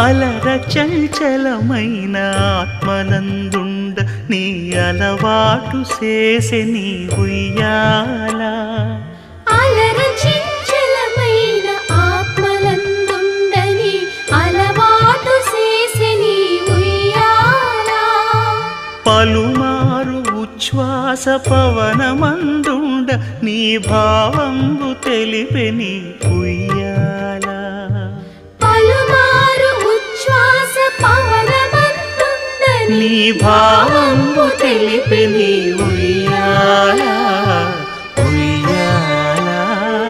అలర చంచలమైన ఆత్మనందుండ నీ అలవాటు చేసే నీ ఉయ్యాల. అలర చంచలమైన ఆత్మనందుండ నీ అలవాటు చేసే నీ ఉయ్యాల. పలుమారు ఉచ్ఛ్వాస పవనమందుండ నీ భావంబు తెలిపే నీ ఉయ్యాల. నీ భావంబు తెలిపే నీ ఉయ్యాల.